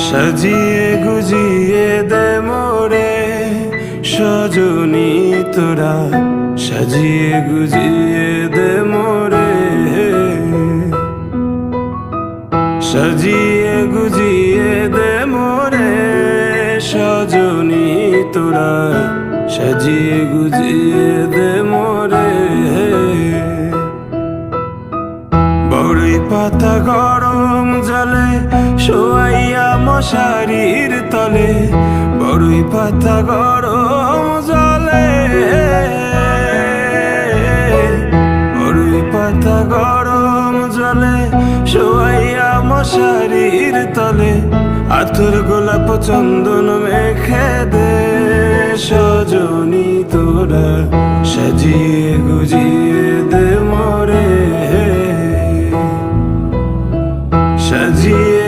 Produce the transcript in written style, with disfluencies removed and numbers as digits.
সাজিয়ে গুজিয়ে দে মোরে সজনী তোরা, সাজিয়ে গুজিয়ে দে মোরে, সাজিয়ে গুজিয়ে দে মোরে সজনী তোরা, সাজিয়ে গুজিয়ে দে মোরে। বড়ই পাতা গরম জলে শোয়াইয়া মশারির তলে, বড়ই পাতা গরম জলে, বড়ই পাতা গরম জলে শোয়াইয়া মশারির তলে, আতর গোলাপ চন্দন মেখে দে সজনী তোরা, সাজিয়ে গুজিয়ে দে মোরে, সাজিয়ে